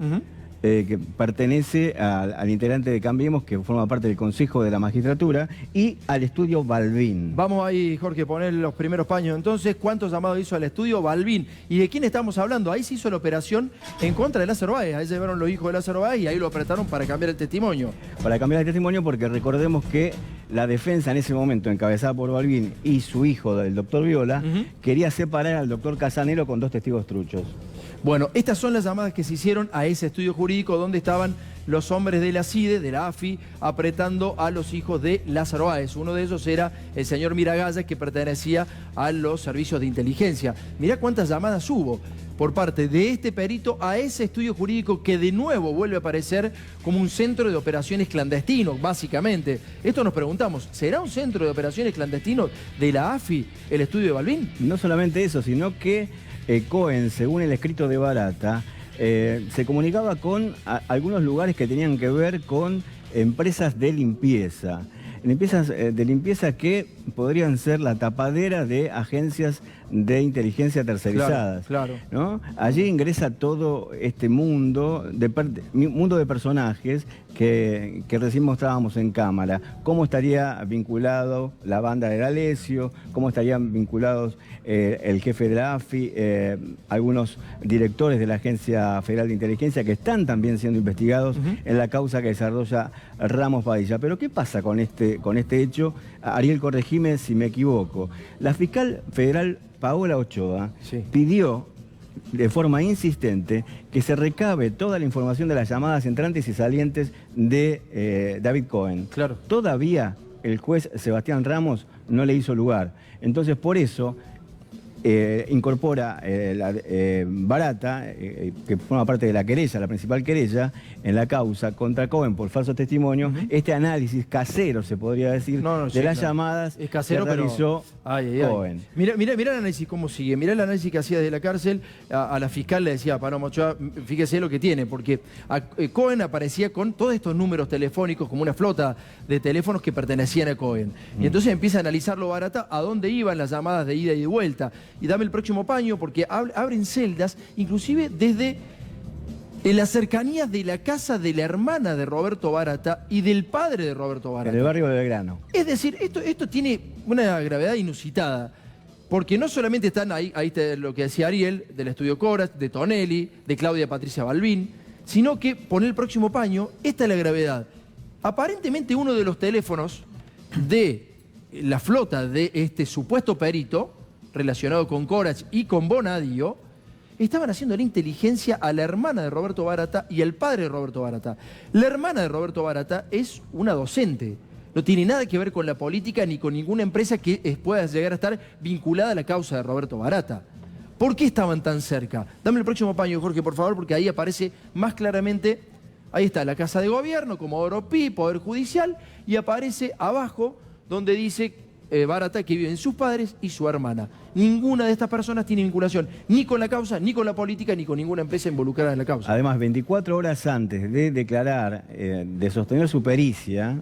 que pertenece al integrante de Cambiemos, que forma parte del Consejo de la Magistratura, y al estudio Balbín. Vamos ahí, Jorge, poner los primeros paños. Entonces, ¿cuántos llamados hizo al estudio Balbín? ¿Y de quién estamos hablando? Ahí se hizo la operación en contra de Lázaro Báez. Ahí se llevaron los hijos de Lázaro Báez y ahí lo apretaron para cambiar el testimonio. Para cambiar el testimonio, porque recordemos que la defensa en ese momento, encabezada por Balbín y su hijo, el doctor Viola, quería separar al doctor Casanelo con 2 testigos truchos. Bueno, estas son las llamadas que se hicieron a ese estudio jurídico donde estaban los hombres de la CIDE, de la AFI, apretando a los hijos de Lázaro Báez. Uno de ellos era el señor Miragaya, que pertenecía a los servicios de inteligencia. Mirá cuántas llamadas hubo por parte de este perito a ese estudio jurídico que de nuevo vuelve a aparecer como un centro de operaciones clandestinos, básicamente. Esto nos preguntamos, ¿será un centro de operaciones clandestinos de la AFI el estudio de Balbín? No solamente eso, sino que Cohen, según el escrito de Barata, se comunicaba con algunos lugares que tenían que ver con empresas de limpieza. Empresas de limpieza que podrían ser la tapadera de agencias de inteligencia tercerizadas. Claro. ¿No? Allí ingresa todo este mundo de personajes que recién mostrábamos en cámara. ¿Cómo estaría vinculado la banda de D'Alessio? ¿Cómo estarían vinculados el jefe de la AFI? Algunos directores de la Agencia Federal de Inteligencia que están también siendo investigados en la causa que desarrolla Ramos Padilla. Pero ¿qué pasa con este hecho? Ariel, corregime si me equivoco. La fiscal federal Paola Ochoa pidió de forma insistente que se recabe toda la información de las llamadas entrantes y salientes de David Cohen. Claro. Todavía el juez Sebastián Ramos no le hizo lugar. Entonces, por eso incorpora Barata, que forma parte de la querella, la principal querella en la causa contra Cohen por falso testimonio, este análisis casero, se podría decir, de las llamadas es casero, que realizó Cohen. Mirá el análisis cómo sigue, mirá el análisis que hacía desde la cárcel. A la fiscal le decía, Paloma Ochoa, fíjese lo que tiene, porque Cohen aparecía con todos estos números telefónicos, como una flota de teléfonos que pertenecían a Cohen. Y entonces empieza a analizarlo Barata, a dónde iban las llamadas de ida y de vuelta. Y dame el próximo paño, porque abren celdas, inclusive desde las cercanías de la casa de la hermana de Roberto Barata y del padre de Roberto Barata. En el barrio de Belgrano. Es decir, esto tiene una gravedad inusitada, porque no solamente están ahí está lo que decía Ariel, del estudio Coras, de Tonelli, de Claudia Patricia Balbín, sino que, pon el próximo paño, esta es la gravedad. Aparentemente uno de los teléfonos de la flota de este supuesto perito, relacionado con Corach y con Bonadio, estaban haciendo la inteligencia a la hermana de Roberto Barata y al padre de Roberto Barata. La hermana de Roberto Barata es una docente. No tiene nada que ver con la política ni con ninguna empresa que pueda llegar a estar vinculada a la causa de Roberto Barata. ¿Por qué estaban tan cerca? Dame el próximo paño, Jorge, por favor, porque ahí aparece más claramente. Ahí está la Casa de Gobierno, Comodoro Pi, Poder Judicial, y aparece abajo donde dice Barata que viven sus padres y su hermana. Ninguna de estas personas tiene vinculación ni con la causa, ni con la política, ni con ninguna empresa involucrada en la causa. Además, 24 horas antes de declarar, de sostener su pericia,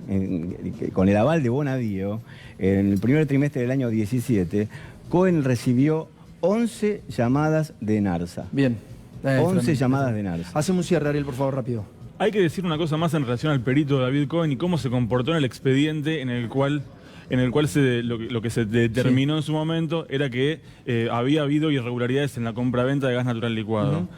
con el aval de Bonadio, en el primer trimestre del año 17, Cohen recibió 11 llamadas de Narsa. Bien. 11 llamadas de Narsa. Hacemos un cierre, Ariel, por favor, rápido. Hay que decir una cosa más en relación al perito David Cohen y cómo se comportó en el expediente en el cual lo que se determinó en su momento era que había habido irregularidades en la compraventa de gas natural licuado.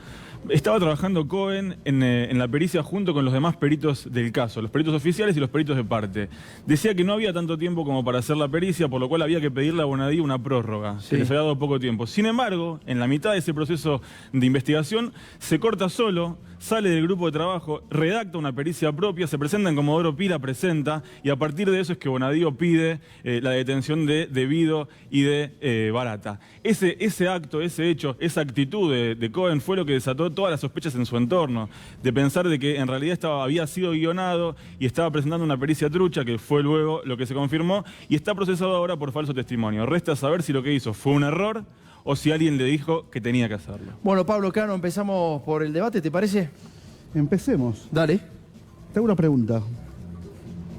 Estaba trabajando Cohen en la pericia junto con los demás peritos del caso, los peritos oficiales y los peritos de parte. Decía que no había tanto tiempo como para hacer la pericia, por lo cual había que pedirle a Bonadío una prórroga, que les había dado poco tiempo. Sin embargo, en la mitad de ese proceso de investigación, se corta solo, sale del grupo de trabajo, redacta una pericia propia, se presenta en Comodoro Pi, la presenta, y a partir de eso es que Bonadío pide la detención de Vido y de Barata. Ese acto, ese hecho, esa actitud de Cohen fue lo que desató todas las sospechas en su entorno, de pensar de que en realidad había sido guionado y estaba presentando una pericia trucha, que fue luego lo que se confirmó, y está procesado ahora por falso testimonio. Resta saber si lo que hizo fue un error o si alguien le dijo que tenía que hacerlo. Bueno, Pablo Cano, empezamos por el debate, ¿te parece? Empecemos. Dale. Te hago una pregunta.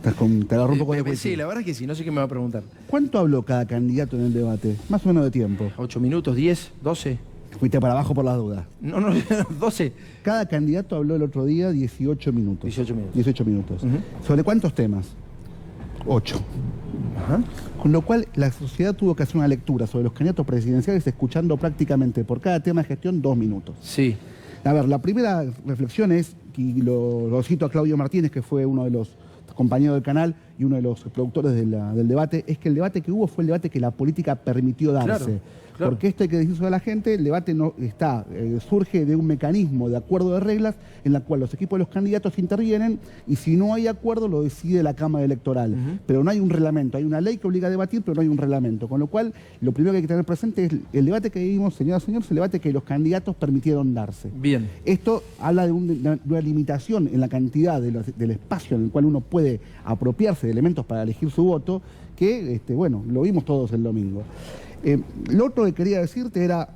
Te la rompo con la Sí, la verdad es que sí, no sé qué me va a preguntar. ¿Cuánto habló cada candidato en el debate? Más o menos de tiempo. 8 minutos, 10, 12. Fuiste para abajo por las dudas. No, 12. Cada candidato habló el otro día 18 minutos. 18 minutos. 18 minutos. ¿Sobre cuántos temas? 8. Con lo cual, la sociedad tuvo que hacer una lectura sobre los candidatos presidenciales escuchando prácticamente por cada tema de gestión 2 minutos. Sí. A ver, la primera reflexión es, y lo cito a Claudio Martínez, que fue uno de los compañeros del canal y uno de los productores del debate, es que el debate que hubo fue el debate que la política permitió darse. Claro. Porque esto hay que decirlo a la gente, el debate no está, surge de un mecanismo de acuerdo de reglas en la cual los equipos de los candidatos intervienen y si no hay acuerdo lo decide la Cámara Electoral. Pero no hay un reglamento, hay una ley que obliga a debatir, pero no hay un reglamento. Con lo cual, lo primero que hay que tener presente es el debate que vivimos, señoras y señores, el debate que los candidatos permitieron darse. Bien. Esto habla de una limitación en la cantidad del espacio en el cual uno puede apropiarse de elementos para elegir su voto, que, bueno, lo vimos todos el domingo. Lo otro que quería decirte era,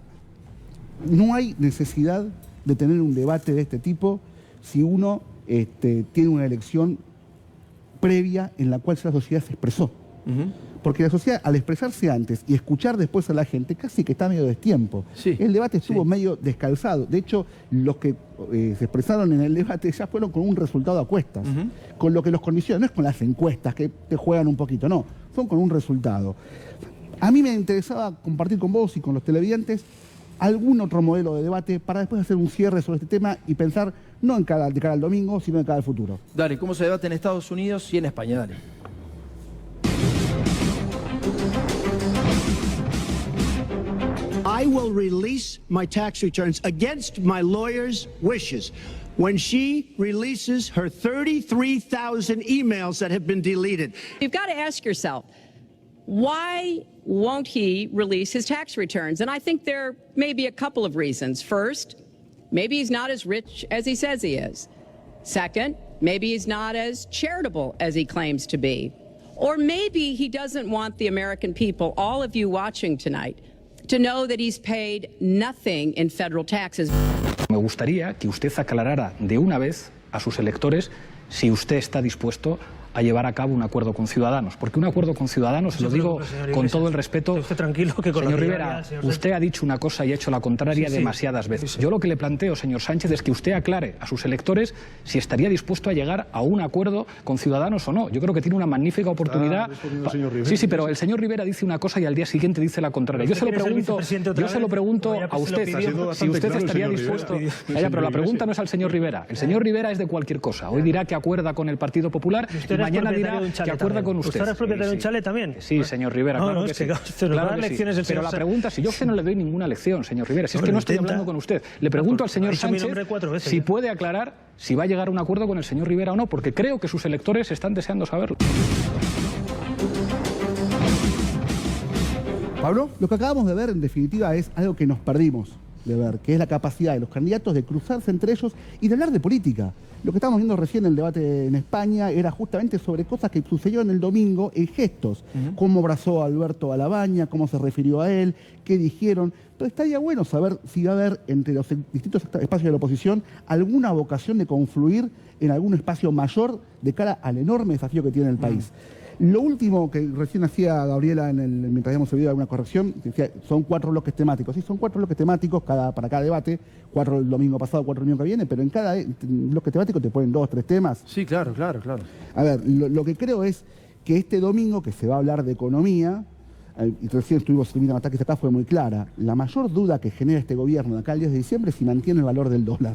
no hay necesidad de tener un debate de este tipo si uno tiene una elección previa en la cual la sociedad se expresó. Porque la sociedad, al expresarse antes y escuchar después a la gente, casi que está medio destiempo. Sí. El debate estuvo medio descalzado. De hecho, los que se expresaron en el debate ya fueron con un resultado a cuestas. Con lo que los condiciona, no es con las encuestas que te juegan un poquito, no. Son con un resultado. A mí me interesaba compartir con vos y con los televidentes algún otro modelo de debate para después hacer un cierre sobre este tema y pensar no de cara al domingo, sino de cara al futuro. Dale, ¿cómo se debate en Estados Unidos y en España? Dale. I will release my tax returns against my lawyer's wishes when she releases her 33,000 emails that have been deleted. You've got to ask yourself, why won't he release his tax returns? And I think there may be a couple of reasons. First, maybe he's not as rich as he says he is. Second, maybe he's not as charitable as he claims to be. Or maybe he doesn't want the American people, all of you watching tonight, to know that he's paid nothing in federal taxes. Me gustaría que usted aclarara de una vez a sus electores si usted está dispuesto a llevar a cabo un acuerdo con Ciudadanos. Porque un acuerdo con Ciudadanos, se lo digo con todo el respeto, usted tranquilo, que con señor Rivera, usted ha dicho una cosa y ha hecho la contraria demasiadas veces. Yo lo que le planteo, señor Sánchez, es que usted aclare a sus electores si estaría dispuesto a llegar a un acuerdo con Ciudadanos o no. Yo creo que tiene una magnífica oportunidad. Sí, pero el señor Rivera dice una cosa y al día siguiente dice la contraria. Yo se lo pregunto a usted, si usted estaría dispuesto... pero la pregunta no es al señor Rivera. El señor Rivera es de cualquier cosa. Hoy dirá que acuerda con el Partido Popular y mañana dirá que acuerda con usted. ¿Usted es propietario de un chalet también? Sí, señor Rivera, claro que sí. Claro que sí. Pero la pregunta, si yo a usted no le doy ninguna lección, señor Rivera, si es que no estoy hablando con usted, le pregunto al señor Sánchez si puede aclarar si va a llegar a un acuerdo con el señor Rivera o no, porque creo que sus electores están deseando saberlo. Pablo, lo que acabamos de ver en definitiva es algo que nos perdimos de ver, que es la capacidad de los candidatos de cruzarse entre ellos y de hablar de política. Lo que estábamos viendo recién en el debate en España era justamente sobre cosas que sucedieron el domingo en gestos. Cómo abrazó a Alberto Alabaña, cómo se refirió a él, qué dijeron. Entonces estaría bueno saber si va a haber entre los distintos espacios de la oposición alguna vocación de confluir en algún espacio mayor de cara al enorme desafío que tiene el país. Lo último que recién hacía Gabriela mientras habíamos subido alguna corrección, decía, son 4 bloques temáticos. Sí, son 4 bloques temáticos para cada debate, 4 el domingo pasado, 4 el domingo que viene, pero en cada bloque temático te ponen 2, 3 temas. Sí, claro. A ver, lo que creo es que este domingo, que se va a hablar de economía, y recién estuvimos teniendo ataques acá, fue muy clara. La mayor duda que genera este gobierno de acá al 10 de diciembre es si mantiene el valor del dólar.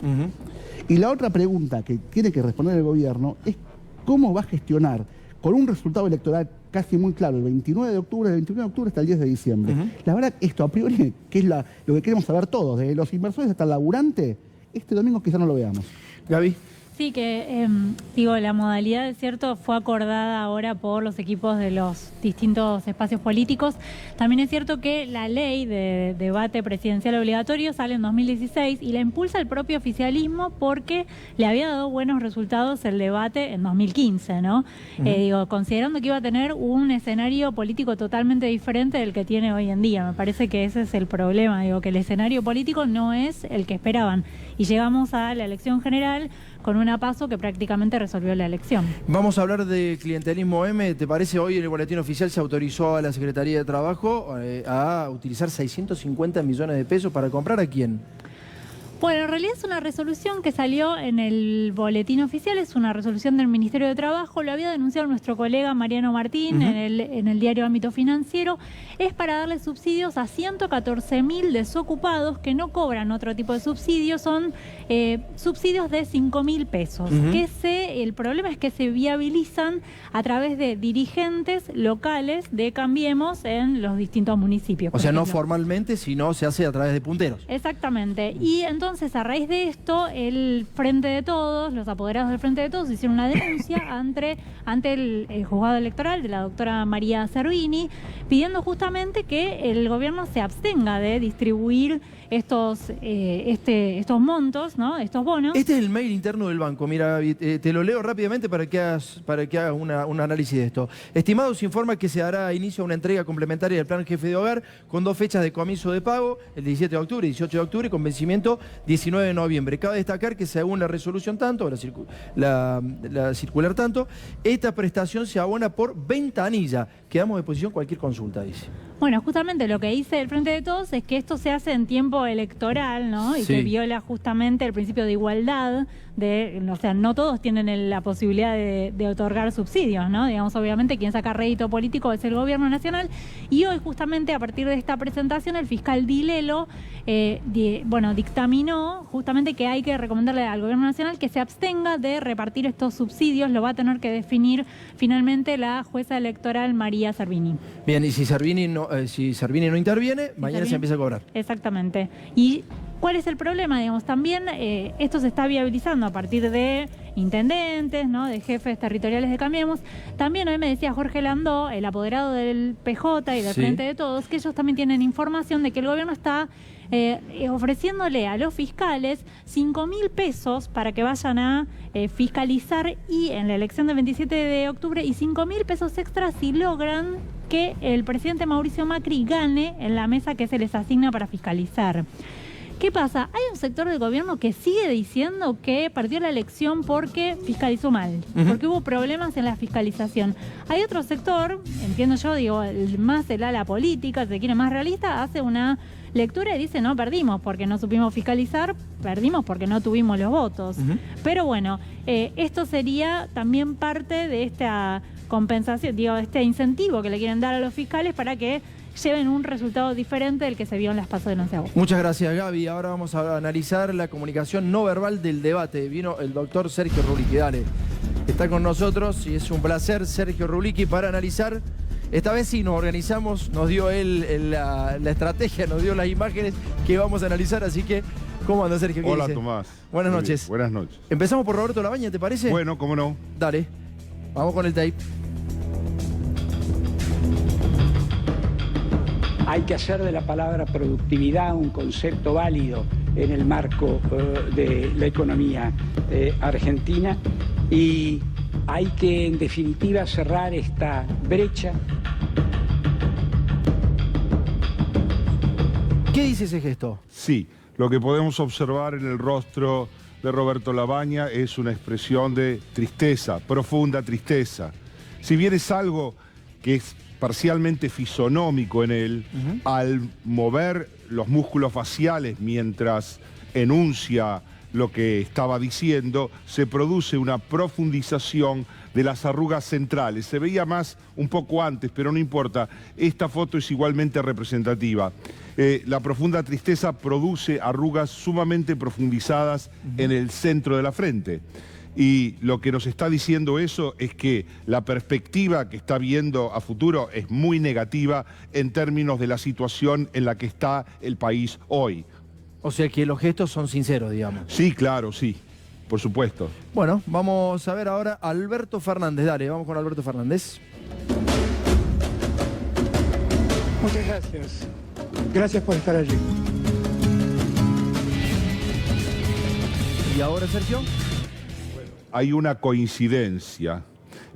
Y la otra pregunta que tiene que responder el gobierno es cómo va a gestionar con un resultado electoral casi muy claro, el 29 de octubre hasta el 10 de diciembre. La verdad, esto a priori, que es lo que queremos saber todos, desde los inversores hasta el laburante, este domingo quizá no lo veamos. Gaby. Sí, que la modalidad, es cierto, fue acordada ahora por los equipos de los distintos espacios políticos. También es cierto que la ley de debate presidencial obligatorio sale en 2016 y la impulsa el propio oficialismo porque le había dado buenos resultados el debate en 2015, ¿no? Considerando que iba a tener un escenario político totalmente diferente del que tiene hoy en día. Me parece que ese es el problema, que el escenario político no es el que esperaban. Y llegamos a la elección general con una una PASO que prácticamente resolvió la elección. Vamos a hablar de clientelismo M. ¿Te parece? Hoy en el boletín oficial se autorizó a la Secretaría de Trabajo a utilizar 650 millones de pesos para comprar ¿a quién? Bueno, en realidad es una resolución que salió en el boletín oficial, es una resolución del Ministerio de Trabajo, lo había denunciado nuestro colega Mariano Martín en el diario Ámbito Financiero, es para darle subsidios a 114.000 desocupados que no cobran otro tipo de subsidios, son subsidios de 5.000 pesos, el problema es que se viabilizan a través de dirigentes locales de Cambiemos en los distintos municipios. O sea, no formalmente, sino se hace a través de punteros. Exactamente, y entonces a raíz de esto, el Frente de Todos, los apoderados del Frente de Todos hicieron una denuncia ante el juzgado electoral de la doctora María Servini, pidiendo justamente que el gobierno se abstenga de distribuir estos montos, ¿no? Estos bonos. Este es el mail interno del banco. Mira, te lo leo rápidamente para que hagas un análisis de esto. Estimados, se informa que se dará inicio a una entrega complementaria del plan Jefe de Hogar con 2 fechas de comienzo de pago, el 17 de octubre y 18 de octubre, con vencimiento 19 de noviembre. Cabe destacar que según la resolución tanto, la circular tanto, esta prestación se abona por ventanilla. Quedamos a disposición cualquier consulta, dice. Bueno, justamente lo que dice el Frente de Todos es que esto se hace en tiempo electoral, ¿no? Y que viola justamente el principio de igualdad, o sea, no todos tienen la posibilidad de otorgar subsidios, ¿no? Digamos, obviamente quien saca rédito político es el gobierno nacional, y hoy justamente a partir de esta presentación el fiscal Dilelo, dictaminó justamente que hay que recomendarle al gobierno nacional que se abstenga de repartir estos subsidios, lo va a tener que definir finalmente la jueza electoral María Servini. Bien, y si Servini no interviene, mañana se empieza a cobrar. Exactamente. Y ¿cuál es el problema? Digamos, también esto se está viabilizando a partir de intendentes, ¿no? De jefes territoriales de Cambiemos. También hoy me decía Jorge Landó, el apoderado del PJ y del Frente de Todos, que ellos también tienen información de que el gobierno está ofreciéndole a los fiscales 5.000 pesos para que vayan a fiscalizar en la elección del 27 de octubre y 5.000 pesos extras si logran que el presidente Mauricio Macri gane en la mesa que se les asigna para fiscalizar. ¿Qué pasa? Hay un sector del gobierno que sigue diciendo que perdió la elección porque fiscalizó mal, porque hubo problemas en la fiscalización. Hay otro sector, entiendo yo, el ala política, si se quiere más realista, hace una lectura y dice no perdimos porque no supimos fiscalizar, perdimos porque no tuvimos los votos. Pero bueno, esto sería también parte de esta compensación, este incentivo que le quieren dar a los fiscales para que lleven un resultado diferente del que se vio en las PASO de 11 de agosto. Muchas gracias, Gaby. Ahora vamos a analizar la comunicación no verbal del debate. Vino el doctor Sergio Rulicki. Dale, está con nosotros y es un placer, Sergio Rulicki, para analizar. Esta vez sí nos organizamos, nos dio él la estrategia, nos dio las imágenes que vamos a analizar, así que ¿cómo anda, Sergio? Hola, Tomás. Buenas noches. Buenas noches. Empezamos por Roberto Labaña, ¿te parece? Bueno, cómo no. Dale, vamos con el tape. Hay que hacer de la palabra productividad un concepto válido en el marco de la economía argentina y hay que, en definitiva, cerrar esta brecha. ¿Qué dice ese gesto? Sí, lo que podemos observar en el rostro de Roberto Labaña es una expresión de tristeza, profunda tristeza. Si bien es algo que es parcialmente fisonómico en él, al mover los músculos faciales mientras enuncia lo que estaba diciendo, se produce una profundización de las arrugas centrales. Se veía más un poco antes, pero no importa. Esta foto es igualmente representativa. La profunda tristeza produce arrugas sumamente profundizadas en el centro de la frente. Y lo que nos está diciendo eso es que la perspectiva que está viendo a futuro es muy negativa en términos de la situación en la que está el país hoy. O sea que los gestos son sinceros, digamos. Sí, claro, sí, por supuesto. Bueno, vamos a ver ahora a Alberto Fernández. Dale, vamos con Alberto Fernández. Muchas gracias. Gracias por estar allí. ¿Y ahora, Sergio? Hay una coincidencia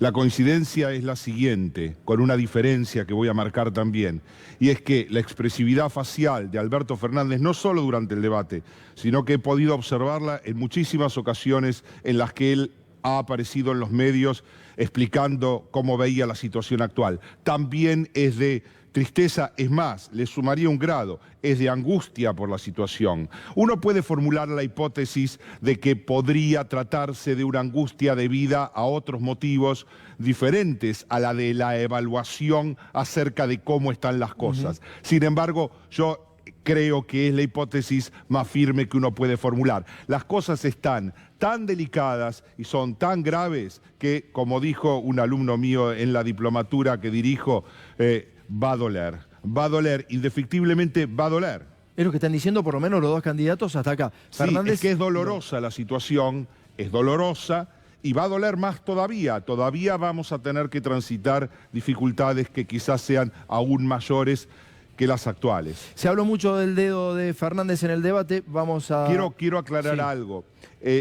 La coincidencia es la siguiente, con una diferencia que voy a marcar también, y es que la expresividad facial de Alberto Fernández, no solo durante el debate, sino que he podido observarla en muchísimas ocasiones en las que él ha aparecido en los medios explicando cómo veía la situación actual. También es de tristeza, es más, le sumaría un grado, es de angustia por la situación. Uno puede formular la hipótesis de que podría tratarse de una angustia debida a otros motivos diferentes a la de la evaluación acerca de cómo están las cosas. Sin embargo, yo creo que es la hipótesis más firme que uno puede formular. Las cosas están tan delicadas y son tan graves que, como dijo un alumno mío en la diplomatura que dirijo, va a doler, indefectiblemente va a doler. Es lo que están diciendo por lo menos los dos candidatos hasta acá. Sí, Fernández... es que es dolorosa la situación, es dolorosa y va a doler más todavía. Todavía vamos a tener que transitar dificultades que quizás sean aún mayores que las actuales. Se habló mucho del dedo de Fernández en el debate, vamos a... Quiero aclarar algo.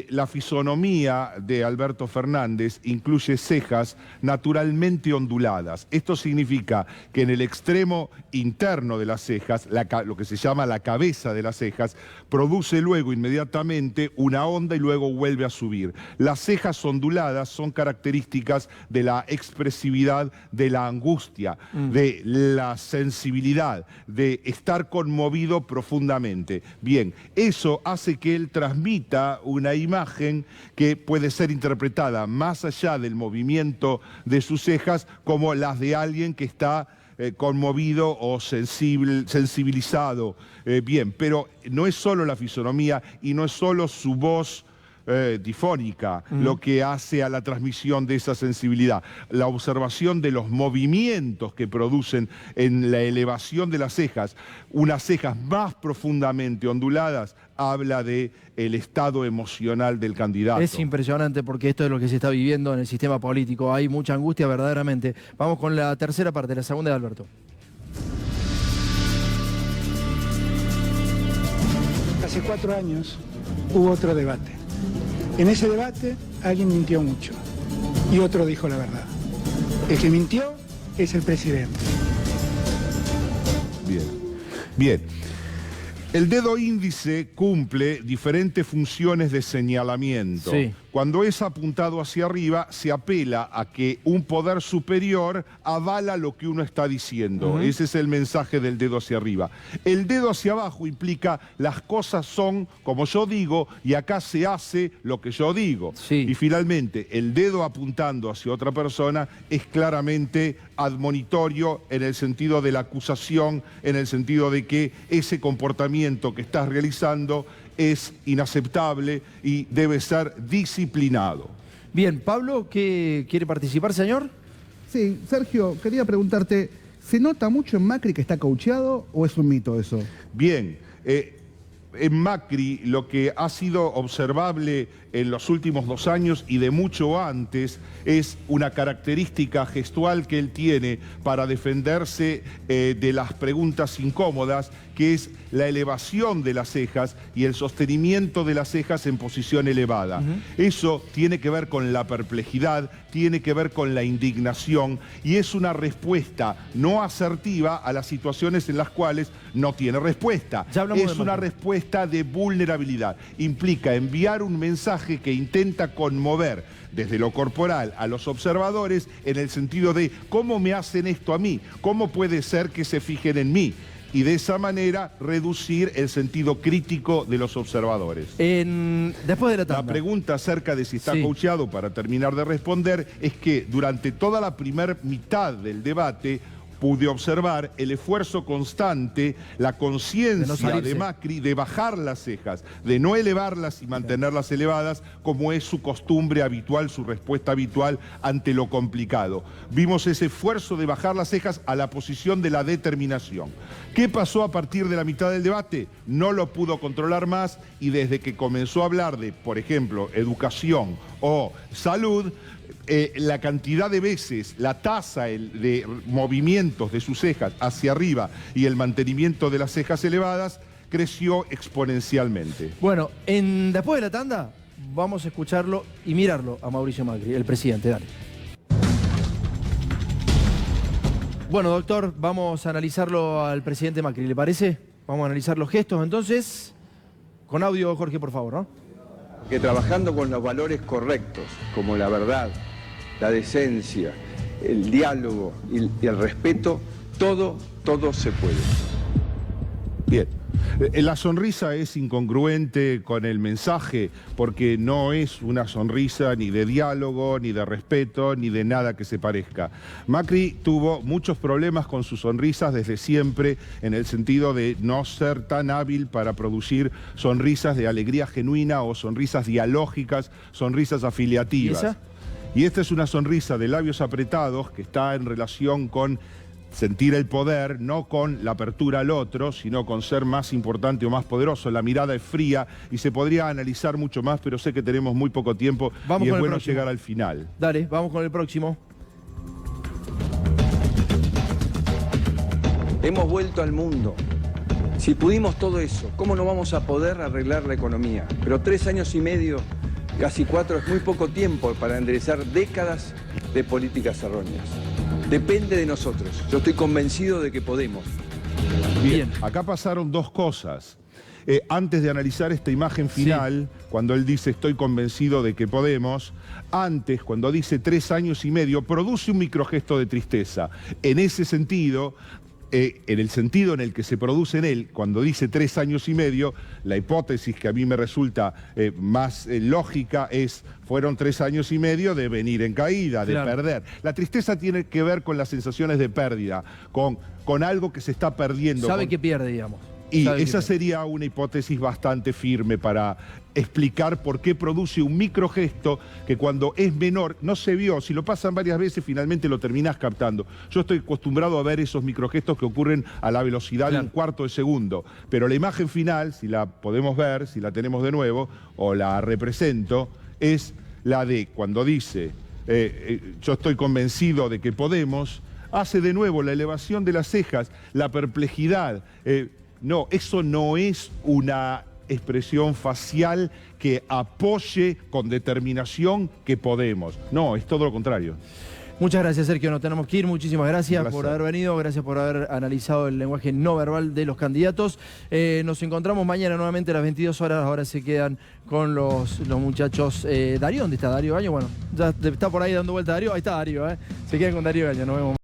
La fisonomía de Alberto Fernández incluye cejas naturalmente onduladas. Esto significa que en el extremo interno de las cejas, lo que se llama la cabeza de las cejas, produce luego inmediatamente una onda y luego vuelve a subir. Las cejas onduladas son características de la expresividad, de la angustia, de la sensibilidad, de estar conmovido profundamente. Bien, eso hace que él transmita una imagen que puede ser interpretada más allá del movimiento de sus cejas como las de alguien que está conmovido o sensibilizado. Bien, pero no es solo la fisonomía y no es solo su voz difónica lo que hace a la transmisión de esa sensibilidad. La observación de los movimientos que producen en la elevación de las cejas, unas cejas más profundamente onduladas, habla de el estado emocional del candidato. Es impresionante porque esto es lo que se está viviendo en el sistema político. Hay mucha angustia verdaderamente. Vamos con la tercera parte, la segunda de Alberto. Hace 4 años hubo otro debate. En ese debate alguien mintió mucho y otro dijo la verdad. El que mintió es el presidente. Bien. El dedo índice cumple diferentes funciones de señalamiento. Sí. Cuando es apuntado hacia arriba, se apela a que un poder superior avala lo que uno está diciendo. Ese es el mensaje del dedo hacia arriba. El dedo hacia abajo implica las cosas son como yo digo y acá se hace lo que yo digo. Sí. Y finalmente, el dedo apuntando hacia otra persona es claramente admonitorio en el sentido de la acusación, en el sentido de que ese comportamiento que estás realizando es inaceptable y debe ser disciplinado. Bien, Pablo, ¿qué quiere participar, señor? Sí, Sergio, quería preguntarte, ¿se nota mucho en Macri que está caucheado o es un mito eso? Bien, en Macri lo que ha sido observable en los últimos 2 años y de mucho antes es una característica gestual que él tiene para defenderse de las preguntas incómodas, que es la elevación de las cejas y el sostenimiento de las cejas en posición elevada. Eso tiene que ver con la perplejidad, tiene que ver con la indignación y es una respuesta no asertiva a las situaciones en las cuales no tiene respuesta. Es una respuesta de vulnerabilidad. Implica enviar un mensaje que intenta conmover desde lo corporal a los observadores en el sentido de ¿cómo me hacen esto a mí? ¿Cómo puede ser que se fijen en mí? Y de esa manera reducir el sentido crítico de los observadores. Después de la tanda. La pregunta acerca de si está coacheado, para terminar de responder, es que durante toda la primera mitad del debate pude observar el esfuerzo constante, la conciencia de Macri de bajar las cejas, de no elevarlas y mantenerlas elevadas, como es su costumbre habitual, su respuesta habitual ante lo complicado. Vimos ese esfuerzo de bajar las cejas a la posición de la determinación. ¿Qué pasó a partir de la mitad del debate? No lo pudo controlar más y desde que comenzó a hablar de, por ejemplo, educación o salud, la cantidad de veces, la tasa de movimientos de sus cejas hacia arriba y el mantenimiento de las cejas elevadas creció exponencialmente. Bueno, después de la tanda vamos a escucharlo y mirarlo a Mauricio Macri, el presidente. Dale. Bueno, doctor, vamos a analizarlo al presidente Macri, ¿le parece? Vamos a analizar los gestos, entonces, con audio, Jorge, por favor, ¿no? Que trabajando con los valores correctos, como la verdad, la decencia, el diálogo y el respeto, todo se puede. Bien. La sonrisa es incongruente con el mensaje porque no es una sonrisa ni de diálogo, ni de respeto, ni de nada que se parezca. Macri tuvo muchos problemas con sus sonrisas desde siempre en el sentido de no ser tan hábil para producir sonrisas de alegría genuina o sonrisas dialógicas, sonrisas afiliativas. Y esta es una sonrisa de labios apretados que está en relación con sentir el poder, no con la apertura al otro, sino con ser más importante o más poderoso. La mirada es fría y se podría analizar mucho más, pero sé que tenemos muy poco tiempo y es bueno llegar al final. Dale, vamos con el próximo. Hemos vuelto al mundo. Si pudimos todo eso, ¿cómo no vamos a poder arreglar la economía? Pero 3 años y medio, casi 4, es muy poco tiempo para enderezar décadas de políticas erróneas. Depende de nosotros. Yo estoy convencido de que podemos. Bien, acá pasaron dos cosas. Antes de analizar esta imagen final, cuando él dice estoy convencido de que podemos, antes, cuando dice 3 años y medio, produce un microgesto de tristeza. En ese sentido, en el sentido en el que se produce en él, cuando dice 3 años y medio, la hipótesis que a mí me resulta más lógica es, fueron 3 años y medio de venir en caída, de perder. La tristeza tiene que ver con las sensaciones de pérdida, con algo que se está perdiendo. Sabe que pierde, digamos. Y esa sería una hipótesis bastante firme para explicar por qué produce un microgesto que cuando es menor no se vio. Si lo pasan varias veces, finalmente lo terminás captando. Yo estoy acostumbrado a ver esos microgestos que ocurren a la velocidad de un cuarto de segundo. Pero la imagen final, si la podemos ver, si la tenemos de nuevo, o la represento, es la de cuando dice yo estoy convencido de que podemos, hace de nuevo la elevación de las cejas, la perplejidad. No, eso no es una expresión facial que apoye con determinación que podemos. No, es todo lo contrario. Muchas gracias, Sergio. Nos tenemos que ir. Muchísimas gracias por haber venido. Gracias por haber analizado el lenguaje no verbal de los candidatos. Nos encontramos mañana nuevamente a las 22 horas. Ahora se quedan con los muchachos. Darío, ¿dónde está Darío Gaño? Bueno, ya está por ahí dando vuelta Darío. Ahí está Darío, Se quedan con Darío Gaño. Nos vemos.